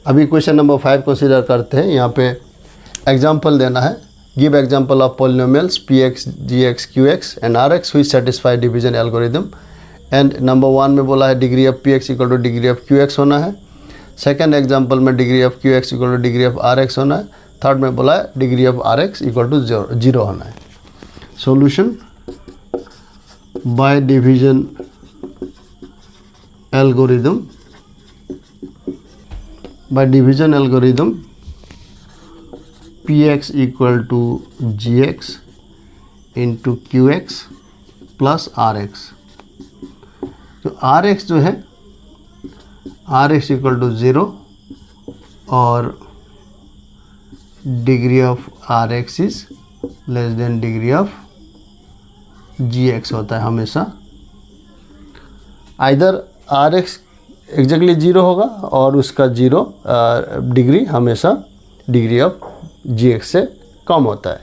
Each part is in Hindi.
अभी क्वेश्चन नंबर 5 कंसीडर करते हैं। यहाँ पे एग्जाम्पल देना है। Give example of polynomials P X G X Q X and R X which satisfy division algorithm. And number 1 में बोला है degree of P X equal to degree of Q X होना है। सेकेंड एग्जाम्पल में degree of Q X equal to degree of R X होना है। थर्ड में बोला है degree of R X equal to 0 होना है। Solution by division algorithm. By division algorithm, px equal to gx into qx plus rx। तो rx जो है rx इक्वल टू 0 और degree of rx is less than degree of gx होता है हमेशा। आइदर rx एग्जैक्टली 0 होगा और उसका 0 डिग्री हमेशा डिग्री ऑफ gx से कम होता है।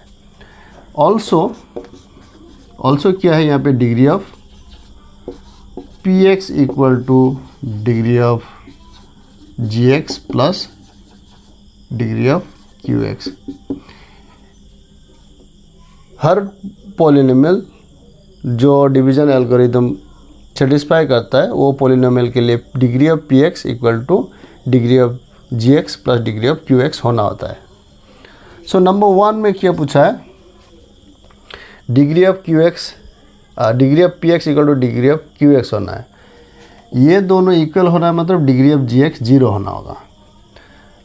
ऑल्सो क्या है यहाँ पे degree of px equal to degree of gx plus degree of qx। हर पॉलिनोमियल जो डिवीजन एल्गोरिदम सेटिस्फाई करता है वो पॉलिनोमियल के लिए degree of P X equal to degree of G X plus degree of Q X होना होता है। सो नंबर 1 में क्या पूछा है, degree of Q x degree of P X equal to degree of Q X होना है। ये दोनों इक्वल होना है, मतलब डिग्री ऑफ जी एक्स 0 होना होगा।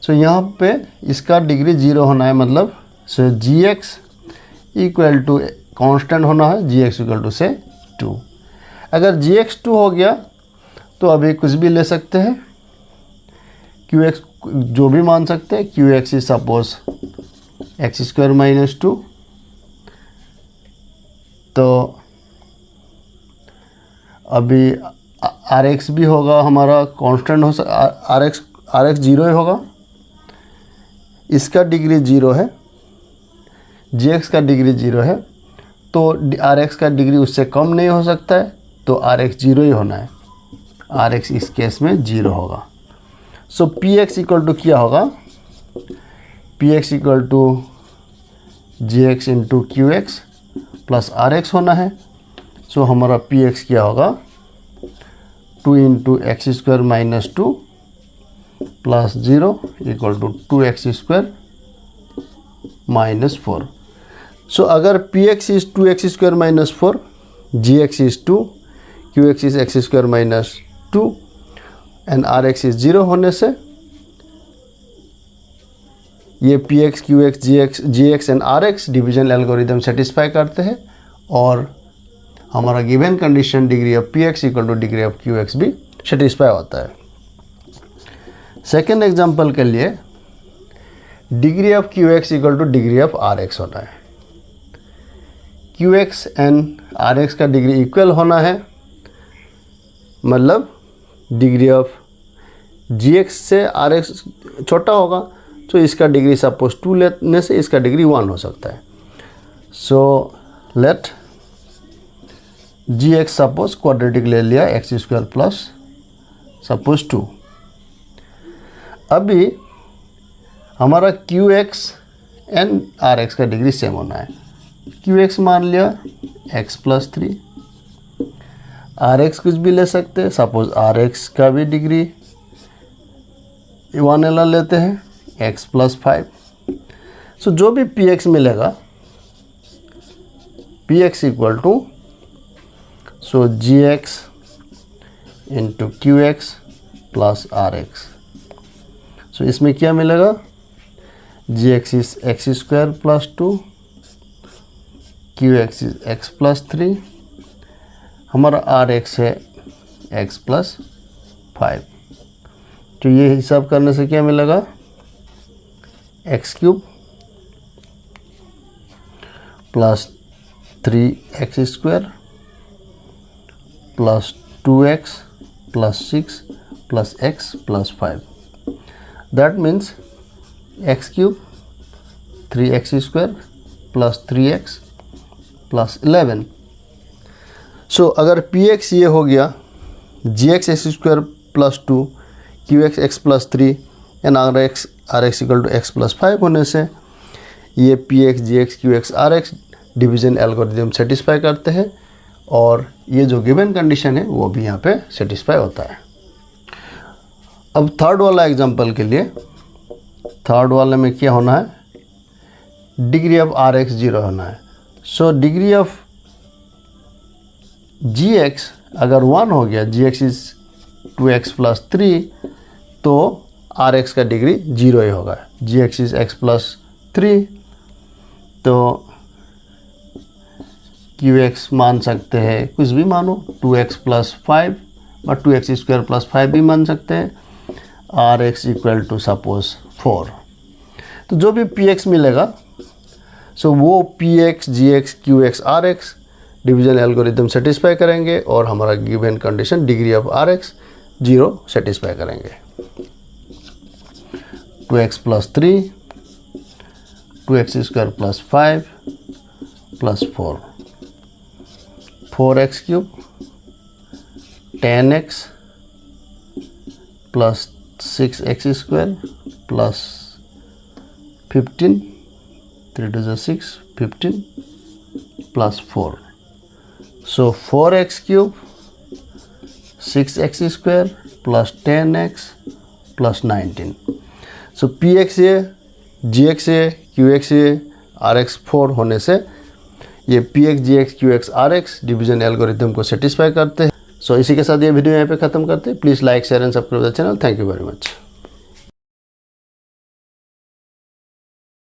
सो यहाँ पे इसका डिग्री 0 होना है, मतलब सो G x equal to constant होना है, जी एक्स इक्वल टू से 2। अगर जी एक्स 2 हो गया तो अभी कुछ भी ले सकते हैं, क्यू एक्स जो भी मान सकते हैं। Q X is suppose x square minus 2। तो अभी आर एक्स भी होगा हमारा कांस्टेंट, हो आर एक्स 0 ही होगा। इसका डिग्री 0 है, जी एक्स का डिग्री 0 है, तो आर एक्स का डिग्री उससे कम नहीं हो सकता है, तो आर एक्स 0 ही होना है। आर एक्स इस केस में 0 होगा। So P X equal to क्या होगा, P X equal to G X into Q X plus R X होना है। सो हमारा पी एक्स क्या होगा, 2 into X square minus 2 plus 0 equal to 2x square minus 4। So अगर P X is 2x square minus 4, G X is 2, Q X is X square minus 2 and R X is 0 होने से ये P X Q X G X and R X division algorithm satisfy करते हैं और हमारा given condition degree of P X equal to degree of Q X भी सेटिस्फाई होता है। सेकेंड एग्जाम्पल के लिए degree of Q X equal to degree of R X होना है। Q X and R X का डिग्री इक्वल होना है, मतलब डिग्री ऑफ जी एक्स से आर एक्स छोटा होगा, तो इसका डिग्री सपोज 2 लेने से इसका डिग्री 1 हो सकता है। So let G X suppose quadratic ले लिया, एक्स स्क्वायर प्लस सपोज 2। अभी हमारा Q X and R X का डिग्री सेम होना है। क्यू एक्स मान लिया एक्स प्लस 3, आर एक्स कुछ भी ले सकते हैं, सपोज आर एक्स का भी डिग्री 1 एल लेते हैं, एक्स प्लस 5। सो जो भी पी एक्स मिलेगा, P X equal to so G X into Q X plus R X. So इसमें क्या मिलेगा, G X is X square plus 2, Q X is X plus 3, हमारा आर एक्स है एक्स प्लस 5। तो ये हिसाब करने से क्या मिलेगा, X cube plus 3x square plus 2x plus 6 plus x plus 5। That means X cube 3x square plus 3x plus 11। So अगर पी एक्स ये हो गया, G X X square plus 2, Q X X plus 3 and R X equal to X plus 5 होने से ये P X G X Q X R X division algorithm satisfy करते हैं और ये जो गिवन कंडीशन है वो भी यहाँ पे सेटिस्फाई होता है। अब थर्ड वाला एग्जांपल के लिए, थर्ड वाले में क्या होना है, डिग्री ऑफ आर एक्स 0 होना है। So degree of G X अगर 1 हो गया, G X is 2x plus 3, तो आर एक्स का डिग्री 0 ही होगा। जी एक्स इज x प्लस 3, तो क्यू एक्स मान सकते हैं, कुछ भी मानो, 2x प्लस 5 और 2x स्क्वायर प्लस 5 भी मान सकते हैं। R X equal to suppose 4। तो जो भी पी एक्स मिलेगा, सो वो P X G X Q X R X division algorithm satisfy करेंगे और हमारा given condition degree of R X 0 satisfy करेंगे। 2x plus 3, 2x square plus 5 plus 4, 4x cube, 10x plus 6x square plus 15, 3 to the 6, 15 plus 4। So 4x cube, 6x square plus 10x plus 19। So P X A, G X A, Q X A, R X 4 होने से ये P X G X Q X R X division algorithm को सेटिस्फाई करते हैं। सो इसी के साथ ये वीडियो यहाँ पे ख़त्म करते हैं। Please like share and subscribe the channel. Thank you very much.